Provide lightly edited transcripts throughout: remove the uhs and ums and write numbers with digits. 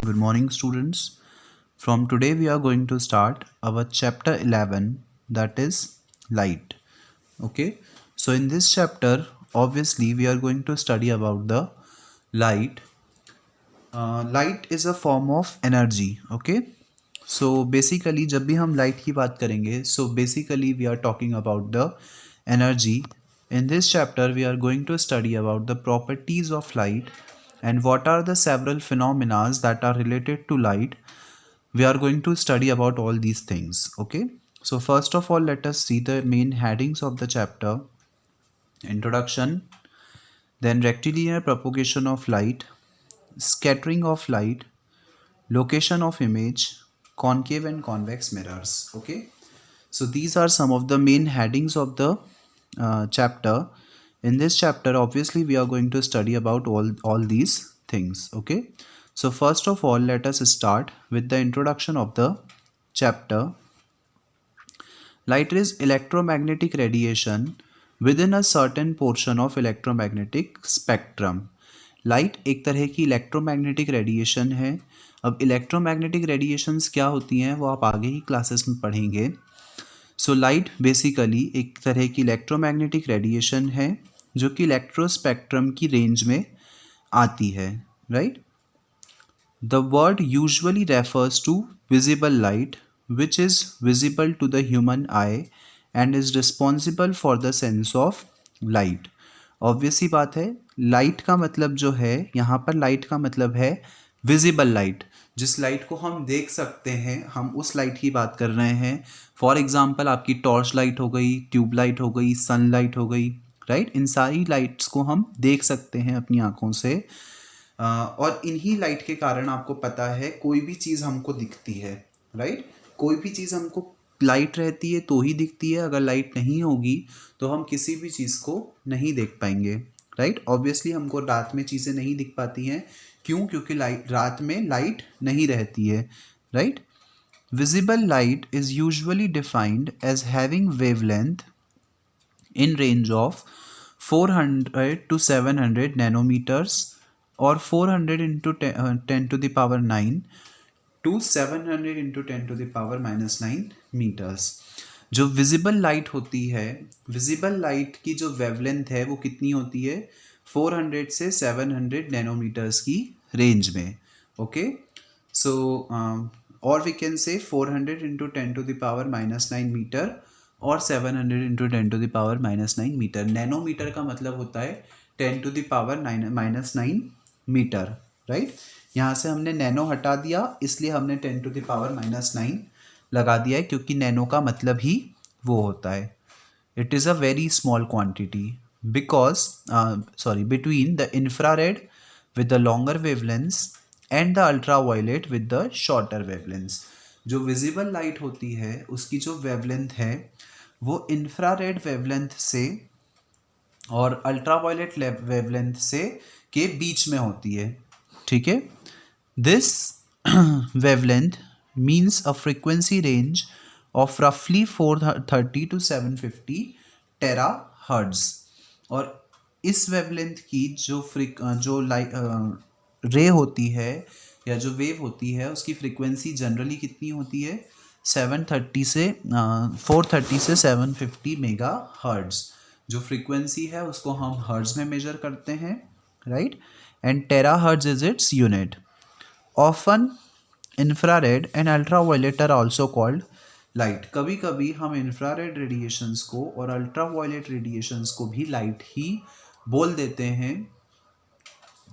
Good morning, students. From today, we are going to start our chapter 11, that is light. Okay, so in this chapter, obviously, we are going to study about the light. Light is a form of energy. Okay, so basically, जब भी हम light की बात करेंगे, so basically, we are talking about the energy. In this chapter, we are going to study about the properties of light and what are the several phenomena that are related to light. We are going to study about all these things. Okay, so first of all, let us see the main headings of the chapter: introduction, then rectilinear propagation of light, scattering of light, location of image, concave and convex mirrors. Okay, so these are some of the main headings of the chapter. In this chapter, obviously, we are going to study about all these things. Okay, so first of all, let us start with the introduction of the chapter. Light is electromagnetic radiation within a certain portion of electromagnetic spectrum. Light एक तरह की electromagnetic radiation है. अब electromagnetic radiations क्या होती हैं वो आप आगे ही क्लासेस में पढ़ेंगे. सो लाइट बेसिकली एक तरह की इलेक्ट्रोमैग्नेटिक रेडिएशन है जो कि इलेक्ट्रोस्पेक्ट्रम की रेंज में आती है. Right. The word usually refers to visible light, which is visible to the human eye and is responsible for the sense of light. Obvious सी बात है, लाइट का मतलब जो है यहाँ पर, लाइट का मतलब है विजिबल लाइट. जिस लाइट को हम देख सकते हैं, हम उस लाइट की बात कर रहे हैं. फॉर एग्जांपल, आपकी टॉर्च लाइट हो गई, ट्यूब लाइट हो गई, सन लाइट हो गई. राइट, इन सारी लाइट्स को हम देख सकते हैं अपनी आंखों से. और इन्हीं लाइट के कारण आपको पता है कोई भी चीज़ हमको दिखती है. राइट, कोई भी चीज़ हमको लाइट रहती है तो ही दिखती है. अगर लाइट नहीं होगी तो हम किसी भी चीज़ को नहीं देख पाएंगे. राइट, ऑब्वियसली हमको रात में चीज़ें नहीं दिख पाती हैं. क्यों? क्योंकि लाइट, रात में लाइट नहीं रहती है. Right. Visible light is usually defined as having wavelength in range of 400 to 700 nanometers or 400 into 10 to the power 9 to 700 into 10 to the power minus 9 meters. जो विजिबल लाइट होती है, विजिबल लाइट की जो wavelength है वो कितनी होती है? 400 से 700 नैनोमीटर्स की रेंज में. ओके, सो और we can say 400 into 10 to the power minus 9 metre और 700 into 10 to the power minus 9 metre. Nanometre का मतलब होता है 10 to the power minus 9 metre. Right, यहाँ से हमने नैनो हटा दिया, इसलिए हमने 10 टू द पावर माइनस 9 लगा दिया है, क्योंकि नैनो का मतलब ही वो होता है. It is a very small quantity because between the infrared with the longer wavelengths and the ultraviolet with the shorter wavelengths. जो विजिबल लाइट होती है उसकी जो वेवलेंथ है वो इंफ्रारेड वेवलेंथ से और अल्ट्रावायलेट वेवलेंथ से के बीच में होती है. ठीक है. This wavelength means a frequency range of रफली 430 to 750 टेरा हर्ट्ज. और इस वेवलेंथ की जो रे होती है या जो वेव होती है उसकी फ्रीक्वेंसी जनरली कितनी होती है? 730 से 430 से 750 मेगा हर्ट्ज. जो फ्रीक्वेंसी है उसको हम हर्ट्ज में मेजर करते हैं. Right, and terahertz is its unit. Often infrared and ultraviolet are also called light. कभी कभी हम इंफ्रारेड रेडिएशंस को और अल्ट्रावायलेट रेडिएशंस को भी लाइट ही बोल देते हैं,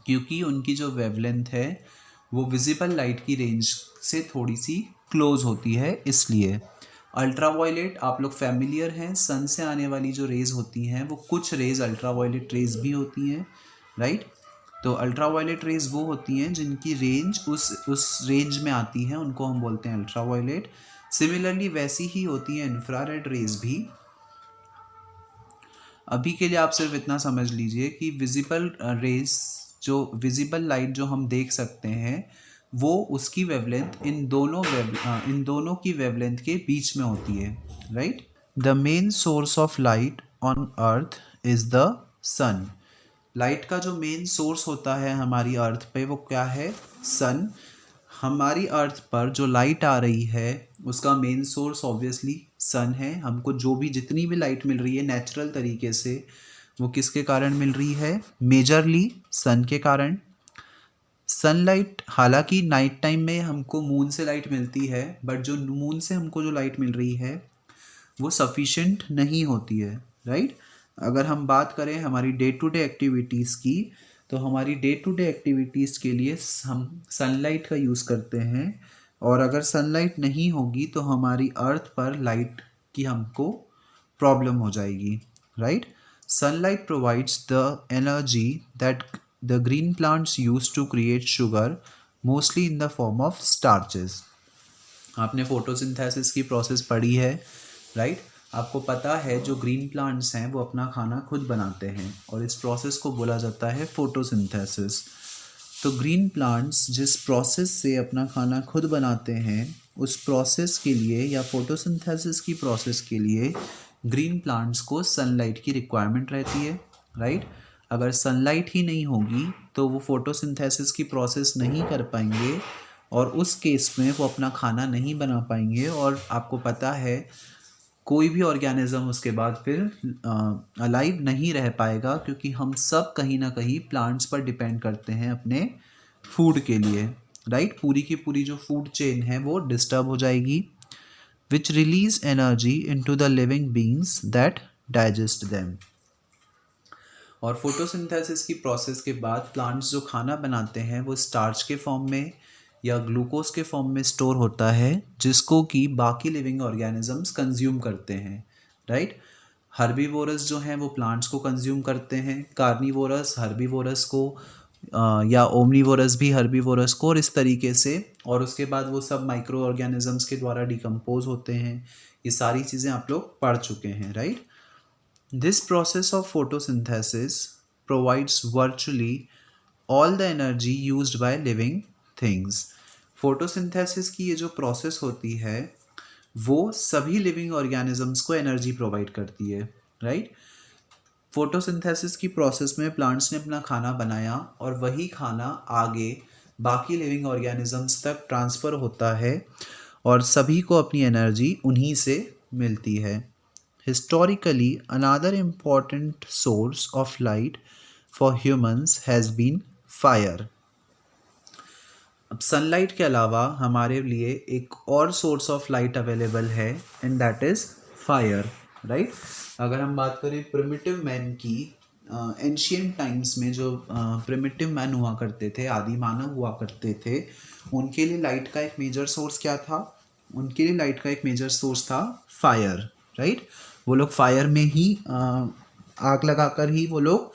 क्योंकि उनकी जो वेवलेंथ है वो विजिबल लाइट की रेंज से थोड़ी सी क्लोज होती है. इसलिए अल्ट्रावायलेट, आप लोग फैमिलियर हैं, सन से आने वाली जो रेज होती हैं वो कुछ रेज अल्ट्रावायलेट रेज भी होती हैं. राइट, तो अल्ट्रावायलेट रेज वो होती हैं जिनकी रेंज उस रेंज में आती है, उनको हम बोलते हैं अल्ट्रावायलेट. सिमिलरली वैसी ही होती हैं इंफ्रारेड रेज भी. अभी के लिए आप सिर्फ इतना समझ लीजिए कि विजिबल रेज, जो विजिबल लाइट जो हम देख सकते हैं वो उसकी वेवलेंथ इन दोनों की वेवलेंथ के बीच में होती है. Right. The main source of light on earth is the sun. Light का जो मेन सोर्स होता है हमारी अर्थ पे वो क्या है? सन. हमारी अर्थ पर जो लाइट आ रही है उसका मेन सोर्स ऑब्वियसली सन है। हमको जो भी जितनी भी लाइट मिल रही है नेचुरल तरीके से वो किसके कारण मिल रही है? मेजरली सन के कारण। सनलाइट हालांकि नाइट टाइम में हमको मून से लाइट मिलती है, बट जो मून से हमको जो लाइट मिल रही है वो सफिशेंट नहीं होती है, राइट। अगर हम बात करें हमारी डे टू डे एक्टिविटीज़ की, तो हमारी डे टू डे एक्टिविटीज़ के लिए हम सनलाइट का यूज़ करते हैं, और अगर सनलाइट नहीं होगी तो हमारी अर्थ पर लाइट की हमको प्रॉब्लम हो जाएगी, right. Sunlight provides the energy that the green plants use to create sugar, mostly in the form of starches. आपने फोटोसिंथेसिस की प्रोसेस पढ़ी है, राइट। आपको पता है जो ग्रीन प्लांट्स हैं वो अपना खाना खुद बनाते हैं और इस प्रोसेस को बोला जाता है फोटोसिंथेसिस। तो ग्रीन प्लांट्स जिस प्रोसेस से अपना खाना खुद बनाते हैं उस प्रोसेस के लिए या फोटोसिंथेसिस की प्रोसेस के लिए ग्रीन प्लांट्स को सनलाइट की रिक्वायरमेंट रहती है, राइट। अगर सनलाइट ही नहीं होगी तो वो फोटोसिंथेसिस की प्रोसेस नहीं कर पाएंगे और उस केस में वो अपना खाना नहीं बना पाएंगे, और आपको पता है कोई भी ऑर्गेनिज्म उसके बाद फिर अलाइव नहीं रह पाएगा, क्योंकि हम सब कहीं ना कहीं प्लांट्स पर डिपेंड करते हैं अपने फूड के लिए, राइट। पूरी की पूरी जो फूड चेन है वो डिस्टर्ब हो जाएगी, विच release energy into the living beings that digest them. और फोटोसिंथेसिस की प्रोसेस के बाद प्लांट्स जो खाना बनाते हैं वो स्टार्च के फॉर्म में या ग्लूकोज के फॉर्म में स्टोर होता है, जिसको कि बाकी लिविंग ऑर्गेनिजम्स कंज्यूम करते हैं, राइट। हर्बीवोरस जो हैं वो प्लांट्स को कंज्यूम करते हैं, कार्निवोरस हर्बीवोरस को या ओमनीवोरस भी हर्बीवोरस को, और इस तरीके से, और उसके बाद वो सब माइक्रो ऑर्गेनिजम्स के द्वारा डिकम्पोज होते हैं। ये सारी चीज़ें आप लोग पढ़ चुके हैं, right. This process of photosynthesis provides virtually all the energy used by living things. Photosynthesis की ये जो प्रोसेस होती है वो सभी लिविंग ऑर्गेनिजम्स को एनर्जी प्रोवाइड करती है, राइट। फोटोसिंथेसिस की प्रोसेस में प्लांट्स ने अपना खाना बनाया और वही खाना आगे बाकी लिविंग ऑर्गेनिजम्स तक ट्रांसफ़र होता है और सभी को अपनी एनर्जी उन्हीं से मिलती है। Historically, another important source of light for humans has been fire. अब सनलाइट के अलावा हमारे लिए एक और सोर्स ऑफ लाइट अवेलेबल है and that is fire, right. अगर हम बात करें प्रिमिटिव मैन की, एंशियंट टाइम्स में जो प्रिमिटिव मैन हुआ करते थे, आदि मानव हुआ करते थे, उनके लिए लाइट का एक मेजर सोर्स क्या था? उनके लिए लाइट का एक मेजर सोर्स था फायर, राइट। वो लोग फायर में ही आग लगाकर ही वो लोग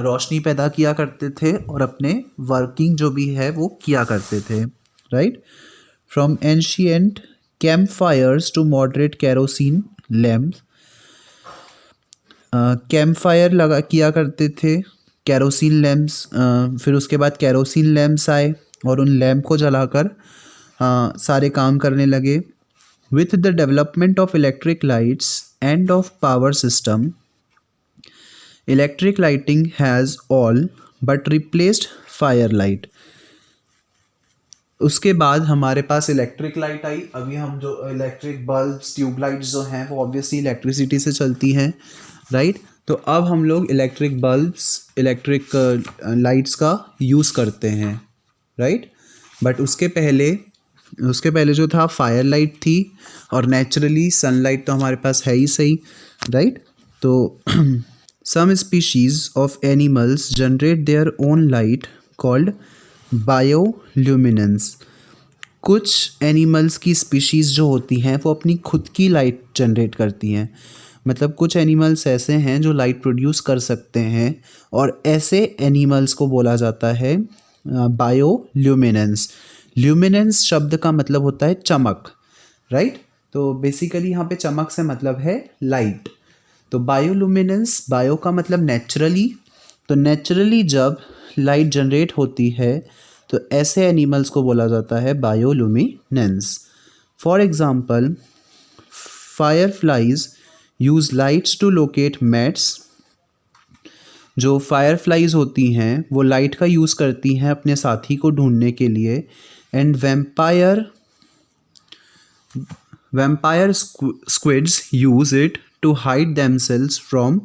रोशनी पैदा किया करते थे और अपने वर्किंग जो भी है वो किया करते थे, right. From ancient camp fires to moderate kerosene lamp, camp fire लगा किया करते थे, कैरोसिन लैम्प्स, फिर उसके बाद कैरोसिन लैम्प्स आए और उन लैम्प को जलाकर सारे काम करने लगे। With the development of electric lights end of power system, electric lighting has all but replaced fire light. उसके बाद हमारे पास इलेक्ट्रिक लाइट आई। अभी हम जो इलेक्ट्रिक बल्ब्स ट्यूबलाइट्स जो हैं वो ऑब्वियसली इलेक्ट्रिसिटी से चलती हैं, राइट। तो अब हम लोग इलेक्ट्रिक बल्ब्स इलेक्ट्रिक लाइट्स का यूज़ करते हैं, राइट। बट उसके पहले जो था फायर लाइट थी, और नेचुरली सनलाइट तो हमारे पास है ही सही, राइट। तो some species of animals generate their own light called bioluminescence. कुछ एनिमल्स की स्पीशीज़ जो होती हैं वो अपनी खुद की लाइट जनरेट करती हैं। मतलब कुछ एनिमल्स ऐसे हैं जो लाइट प्रोड्यूस कर सकते हैं, और ऐसे एनिमल्स को बोला जाता है बायोल्यूमिनेंस। ल्यूमिनेंस शब्द का मतलब होता है चमक, राइट। तो बेसिकली यहाँ पे चमक से मतलब है लाइट। तो बायोलुमिनेंस, बायो का मतलब नेचुरली, तो नेचुरली जब लाइट जनरेट होती है तो ऐसे एनिमल्स को बोला जाता है bioluminescence. For example, fireflies use lights to locate mates जो फायरफ्लाइज होती हैं वो लाइट का यूज़ करती हैं अपने साथी को ढूंढने के लिए। And vampire squids use it to hide themselves from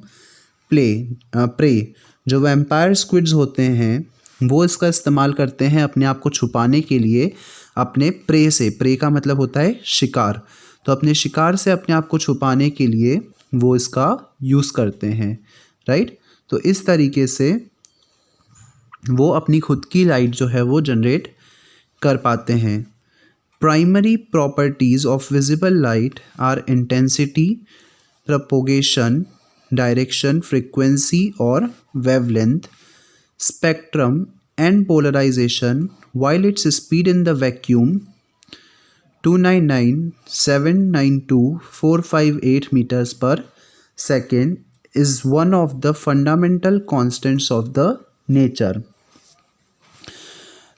prey. जो वैम्पायर स्क्विड्स होते हैं वो इसका इस्तेमाल करते हैं अपने आप को छुपाने के लिए अपने प्रे से। प्रे का मतलब होता है शिकार। तो अपने शिकार से अपने आप को छुपाने के लिए वो इसका यूज़ करते हैं, राइट। तो इस तरीके से वो अपनी खुद की लाइट जो है वो जनरेट कर पाते हैं। Primary properties of visible light are intensity, propagation, direction, frequency और wavelength, spectrum and polarization, while its speed in the vacuum 299,792,458 meters per second is one of the fundamental constants of the nature.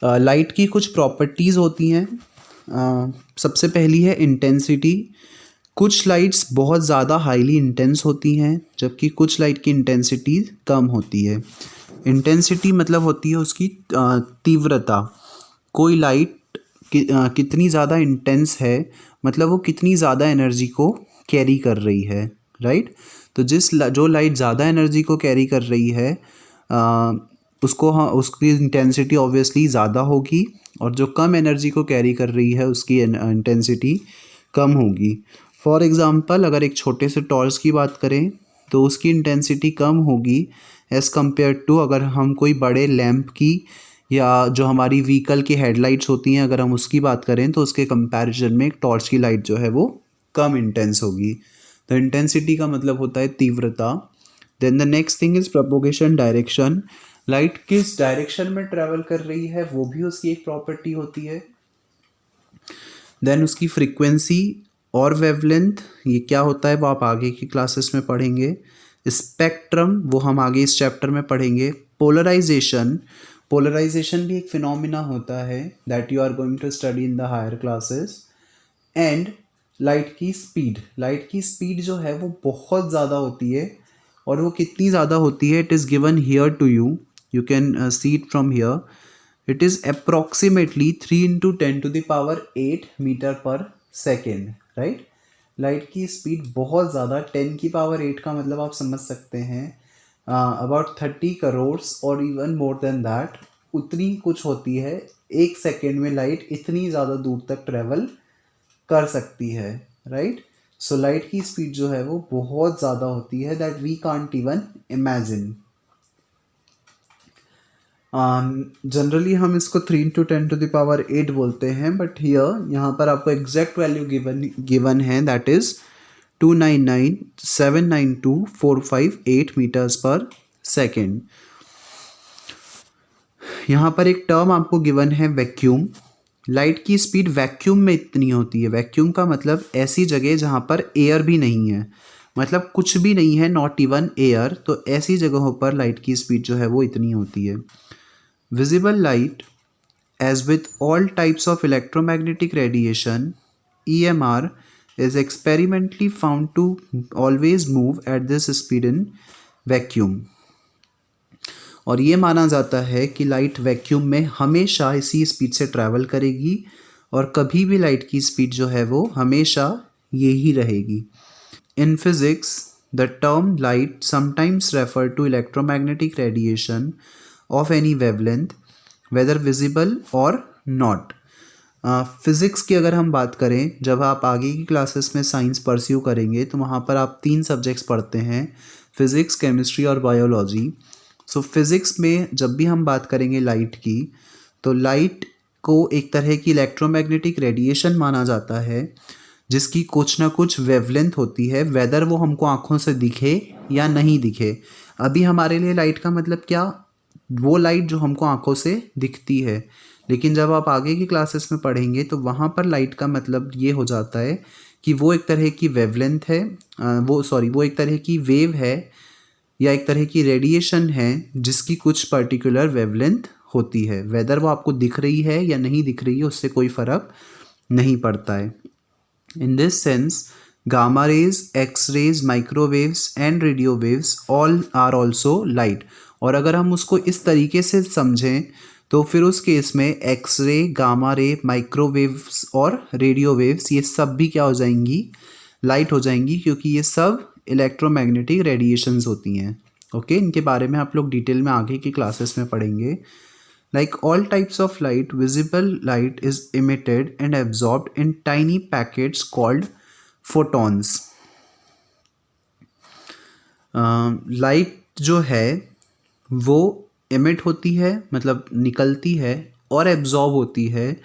Light की कुछ properties होती हैं। सबसे पहली है intensity. कुछ lights बहुत ज़्यादा हाईली इंटेंस होती हैं जबकि कुछ लाइट की इंटेंसिटी कम होती है। इंटेंसिटी मतलब होती है उसकी तीव्रता। कोई लाइट कितनी ज़्यादा इंटेंस है मतलब वो कितनी ज़्यादा एनर्जी को कैरी कर रही है, राइट। तो जो लाइट ज़्यादा एनर्जी को कैरी कर रही है उसको उसकी इंटेंसिटी ऑब्वियसली ज़्यादा होगी, और जो कम एनर्जी को कैरी कर रही है उसकी इंटेंसिटी कम होगी। फॉर एग्ज़ाम्पल अगर एक छोटे से टॉर्च की बात करें तो उसकी इंटेंसिटी कम होगी एज़ कम्पेयर टू अगर हम कोई बड़े लैंप की या जो हमारी व्हीकल की हेडलाइट्स होती हैं अगर हम उसकी बात करें तो उसके कंपैरिजन में एक टॉर्च की लाइट जो है वो कम इंटेंस होगी। तो इंटेंसिटी का मतलब होता है तीव्रता। Then the next thing is propagation direction. Light किस डायरेक्शन में ट्रैवल कर रही है वो भी उसकी एक प्रॉपर्टी होती है। देन उसकी फ्रीक्वेंसी और वेवलेंथ, ये क्या होता है वो आप आगे की क्लासेस में पढ़ेंगे। स्पेक्ट्रम वो हम आगे इस चैप्टर में पढ़ेंगे। पोलराइजेशन भी एक फिनोमिना होता है that you are going to study in the higher classes. And light की स्पीड जो है वो बहुत ज़्यादा होती है, और वो कितनी ज़्यादा होती है it is given here to you, you can see it from here. It is approximately 3 into 10 to the power 8 metre पर सेकेंड, राइट। लाइट की स्पीड बहुत ज़्यादा 10 की पावर 8 का मतलब आप समझ सकते हैं अबाउट 30 करोड़ और इवन मोर देन दैट उतनी कुछ होती है। एक सेकेंड में लाइट इतनी ज़्यादा दूर तक ट्रेवल कर सकती है, राइट। सो लाइट की स्पीड जो है वो बहुत ज़्यादा होती है that we can't even imagine. Generally हम इसको 3 into 10 to the power 8 बोलते हैं, बट यहाँ पर आपको एग्जैक्ट वैल्यू गिवन है दैट इज़ 299,792,458 मीटर्स पर सेकेंड। यहाँ पर एक टर्म आपको गिवन है वैक्यूम। लाइट की स्पीड वैक्यूम में इतनी होती है। वैक्यूम का मतलब ऐसी जगह जहाँ पर एयर भी नहीं है, मतलब कुछ भी नहीं है, नॉट इवन एयर। तो ऐसी जगहों पर लाइट की स्पीड जो है वो इतनी होती है। Visible light, as with all types of electromagnetic radiation, EMR is experimentally found to always move at this speed in vacuum. और ये माना जाता है कि लाइट वैक्यूम में हमेशा इसी स्पीड से ट्रैवल करेगी और कभी भी लाइट की स्पीड जो है वो हमेशा यही रहेगी। In physics, the term light sometimes refer to electromagnetic radiation of any wavelength, whether visible or not. Physics की अगर हम बात करें, जब आप आगे की क्लासेस में साइंस परस्यू करेंगे तो वहाँ पर आप 3 सब्जेक्ट्स पढ़ते हैं, फिज़िक्स, केमिस्ट्री और बायोलॉजी। सो फिज़िक्स में जब भी हम बात करेंगे लाइट की, तो लाइट को एक तरह की इलेक्ट्रोमैग्नेटिक रेडिएशन माना जाता है जिसकी कुछ ना कुछ वेवलेंथ होती है, वेदर वो हमको आँखों से दिखे या नहीं दिखे। अभी हमारे लिए लाइट का मतलब क्या, वो लाइट जो हमको आँखों से दिखती है, लेकिन जब आप आगे की क्लासेस में पढ़ेंगे तो वहाँ पर लाइट का मतलब ये हो जाता है कि वो एक तरह की वेवलेंथ है, वो एक तरह की वेव है या एक तरह की रेडिएशन है जिसकी कुछ पर्टिकुलर वेवलेंथ होती है। वेदर वो आपको दिख रही है या नहीं दिख रही है उससे कोई फ़र्क नहीं पड़ता है। In this sense, gamma rays, X rays, microwaves and radio waves all are also light. और अगर हम उसको इस तरीके से समझें तो फिर उस केस में X ray, gamma ray, microwaves और रेडियो वेव्स ये सब भी क्या हो जाएंगी, लाइट हो जाएंगी, क्योंकि ये सब इलेक्ट्रोमैग्नेटिक रेडिएशंस होती हैं। ओके, इनके बारे में आप लोग डिटेल में आगे की क्लासेस में पढ़ेंगे। Like all types of light, visible light is emitted and absorbed in tiny packets called photons. Light जो है वो एमिट होती है, मतलब निकलती है, और एब्जॉर्ब होती है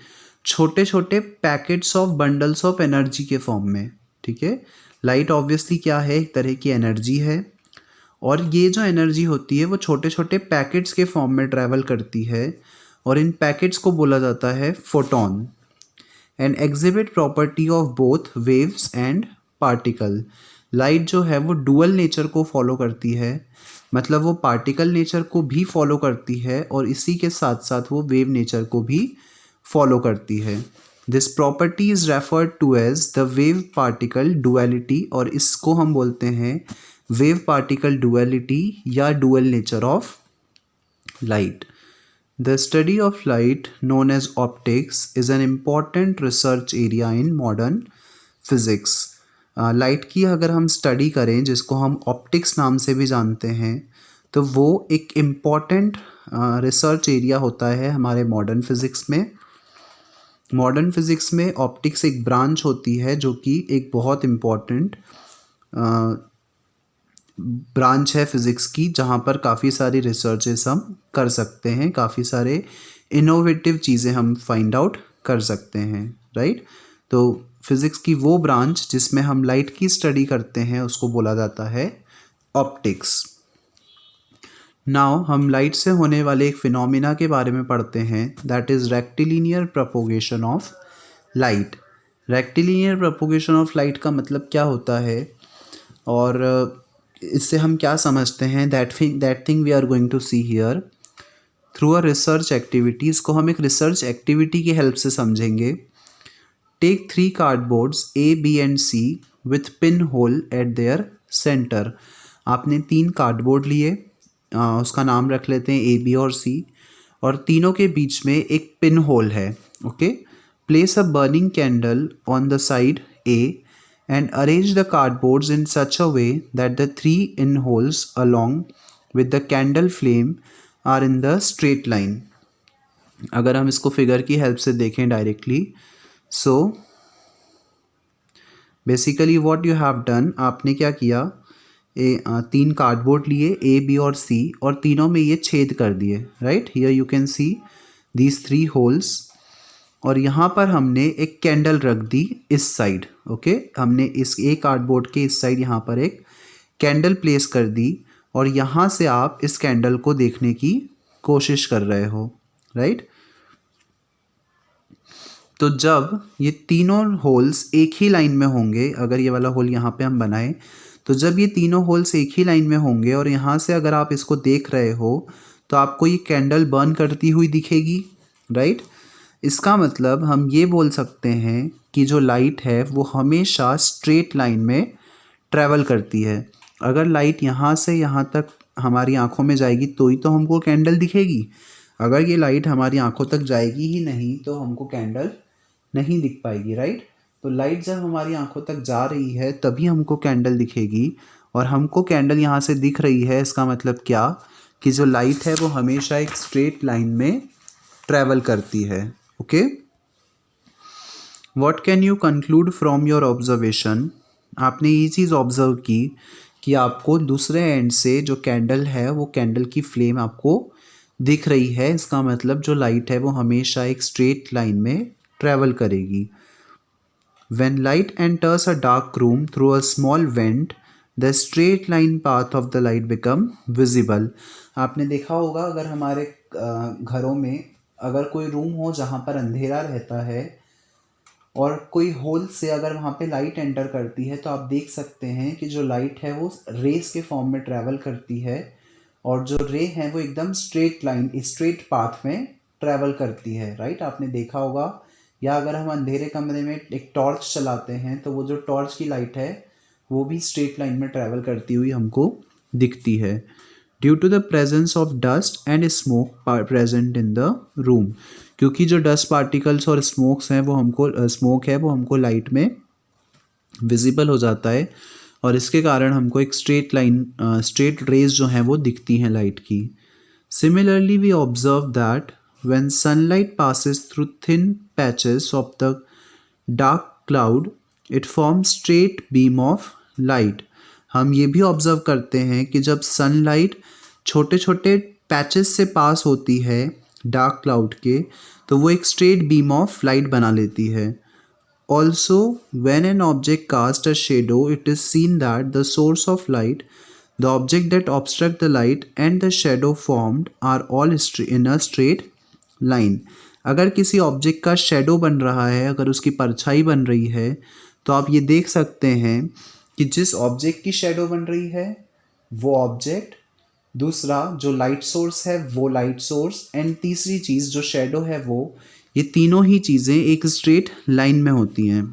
छोटे छोटे packets of bundles of energy के फॉर्म में। ठीक है, लाइट ऑब्वियसली क्या है, एक तरह की एनर्जी है, और ये जो एनर्जी होती है वो छोटे छोटे पैकेट्स के फॉर्म में ट्रैवल करती है, और इन पैकेट्स को बोला जाता है photon. And exhibit property of both waves and particle. Light जो है वो डुअल नेचर को फॉलो करती है, मतलब वो पार्टिकल नेचर को भी फॉलो करती है और इसी के साथ साथ वो वेव नेचर को भी फॉलो करती है। This property is referred to as the wave particle duality, और इसको हम बोलते हैं वेव पार्टिकल डुअलिटी या dual nature of light. The study of light, known as optics, is an important research area in modern physics. Light की अगर हम study करें, जिसको हम ऑप्टिक्स नाम से भी जानते हैं, तो वो एक इम्पॉर्टेंट रिसर्च एरिया होता है हमारे मॉडर्न फिज़िक्स में। मॉडर्न फिज़िक्स में ऑप्टिक्स एक ब्रांच होती है जो कि एक बहुत इम्पॉर्टेंट ब्रांच है फिज़िक्स की, जहाँ पर काफ़ी सारी रिसर्चेस हम कर सकते हैं, काफ़ी सारे इनोवेटिव चीज़ें हम फाइंड आउट कर सकते हैं, राइट। तो फिज़िक्स की वो ब्रांच जिसमें हम लाइट की स्टडी करते हैं उसको बोला जाता है ऑप्टिक्स। नाउ हम लाइट से होने वाले एक फिनोमिना के बारे में पढ़ते हैं, that is rectilinear propagation of light. Rectilinear propagation of light का मतलब क्या होता है, और इससे हम क्या समझते हैं, that thing we are going to see here through a research activity. इसको हम एक रिसर्च एक्टिविटी की हेल्प से समझेंगे। Take 3 cardboards A, B and C with pin hole at their centre. आपने 3 कार्डबोर्ड लिए, उसका नाम रख लेते हैं ए, बी और सी, और तीनों के बीच में एक पिन होल है। Okay, place a burning candle on the side A and arrange the cardboards in such a way that the 3 in holes along with the candle flame are in the straight line. अगर हम इसको figure की help से देखें directly, so basically what you have done, आपने क्या किया, 3 cardboard लिए ए, बी और सी, और तीनों में ये छेद कर दिए, right. Here you can see these 3 holes, और यहाँ पर हमने एक कैंडल रख दी इस साइड। ओके, हमने इस एक कार्डबोर्ड के इस साइड यहाँ पर एक कैंडल प्लेस कर दी, और यहाँ से आप इस कैंडल को देखने की कोशिश कर रहे हो, राइट। तो जब ये तीनों होल्स एक ही लाइन में होंगे, अगर ये वाला होल यहाँ पे हम बनाएं, तो जब ये तीनों होल्स एक ही लाइन में होंगे और यहाँ से अगर आप इसको देख रहे हो तो आपको ये कैंडल बर्न करती हुई दिखेगी, राइट। इसका मतलब हम ये बोल सकते हैं कि जो लाइट है वो हमेशा स्ट्रेट लाइन में ट्रैवल करती है। अगर लाइट यहाँ से यहाँ तक हमारी आंखों में जाएगी तो ही तो हमको कैंडल दिखेगी। अगर ये लाइट हमारी आंखों तक जाएगी ही नहीं तो हमको कैंडल नहीं दिख पाएगी, राइट। तो लाइट जब हमारी आंखों तक जा रही है तभी हमको कैंडल दिखेगी, और हमको कैंडल यहाँ से दिख रही है, इसका मतलब क्या, कि जो लाइट है वो हमेशा एक स्ट्रेट लाइन में ट्रैवल करती है। Okay, what can you conclude from your observation. आपने ये चीज़ ऑब्जर्व की कि आपको दूसरे एंड से जो कैंडल है वो कैंडल की फ्लेम आपको दिख रही है, इसका मतलब जो लाइट है वो हमेशा एक स्ट्रेट लाइन में ट्रैवल करेगी। When light enters a dark room through a small vent, the straight line path of the light become visible. आपने देखा होगा अगर हमारे घरों में अगर कोई रूम हो जहाँ पर अंधेरा रहता है और कोई होल से अगर वहाँ पे लाइट एंटर करती है तो आप देख सकते हैं कि जो लाइट है वो रेस के फॉर्म में ट्रैवल करती है, और जो रे है वो एकदम स्ट्रेट लाइन, स्ट्रेट पाथ में ट्रैवल करती है, राइट। आपने देखा होगा या अगर हम अंधेरे कमरे में एक टॉर्च चलाते हैं तो वो जो टॉर्च की लाइट है वो भी स्ट्रेट लाइन में ट्रैवल करती हुई हमको दिखती है। Due to the presence of dust and smoke present in the room, क्योंकि जो डस्ट पार्टिकल्स और स्मोक है वो हमको लाइट में विजिबल हो जाता है और इसके कारण हमको एक स्ट्रेट रेज जो हैं वो दिखती हैं लाइट की। Similarly we observe that when sunlight passes through thin patches of the dark cloud it forms straight beam of light. हम ये भी ऑब्जर्व करते हैं कि जब सनलाइट छोटे छोटे पैचेस से पास होती है डार्क क्लाउड के, तो वो एक स्ट्रेट बीम ऑफ लाइट बना लेती है। Also, when an object casts a shadow, it is seen that the source of light, the object that obstruct the light, and the shadow formed are all in a straight line. अगर किसी object का shadow बन रहा है, अगर उसकी परछाई बन रही है, तो आप ये देख सकते हैं कि जिस ऑब्जेक्ट की शेडो बन रही है वो ऑब्जेक्ट, दूसरा जो लाइट सोर्स है वो लाइट सोर्स, एंड तीसरी चीज़ जो शेडो है वो, ये तीनों ही चीज़ें एक स्ट्रेट लाइन में होती हैं।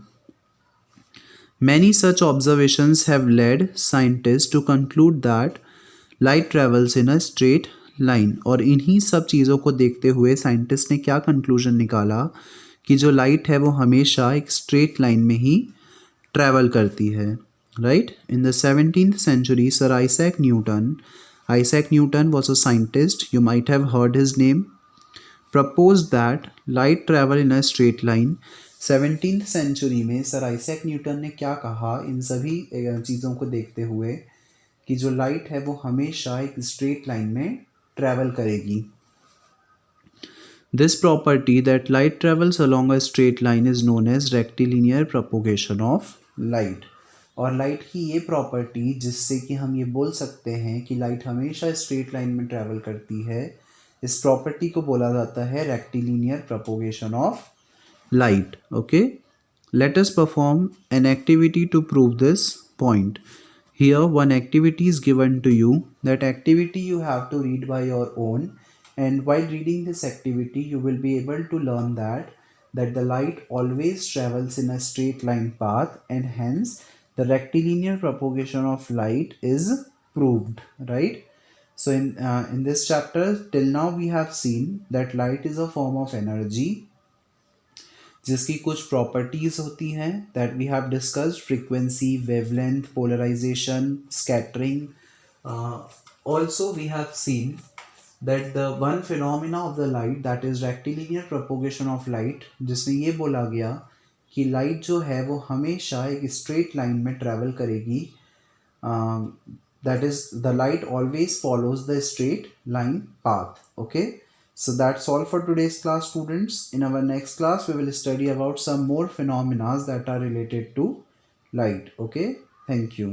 Many such observations have led scientist to conclude that light travels in a straight line. और इन्हीं सब चीज़ों को देखते हुए साइंटिस्ट ने क्या कंक्लूजन निकाला कि जो लाइट है वो हमेशा एक स्ट्रेट लाइन में ही ट्रैवल करती है। Right, in the 17th century Sir Isaac Newton was a scientist, you might have heard his name, proposed that light travel in a straight line। 17th century में sir Isaac Newton ने क्या कहा इन सभी चीज़ों को देखते हुए कि जो लाइट है वो हमेशा एक स्ट्रेट लाइन में ट्रैवल करेगी। This property that light travels along a straight line is known as rectilinear propagation of light। और लाइट की ये प्रॉपर्टी जिससे कि हम ये बोल सकते हैं कि लाइट हमेशा स्ट्रेट लाइन में ट्रैवल करती है, इस प्रॉपर्टी को बोला जाता है rectilinear propagation of light। Okay, let us perform an activity to prove this point। Here one activity is given to you. That activity you have to read by your own, and while reading this activity you will be able to learn that the light always travels in a straight line path, and hence the rectilinear propagation of light is proved, right? So in this chapter till now we have seen that light is a form of energy जिसकी कुछ properties होती हैं that we have discussed, frequency, wavelength, polarisation, scattering. Also we have seen that the one phenomena of the light that is rectilinear propagation of light, जिसमें ये बोला गया कि light जो है वो हमेशा एक स्ट्रेट लाइन में ट्रैवल करेगी। That is the light always follows the straight line path. Okay, so that's all for today's class, students. In our next class we will study about some more phenomena that are related to light. Okay, thank you.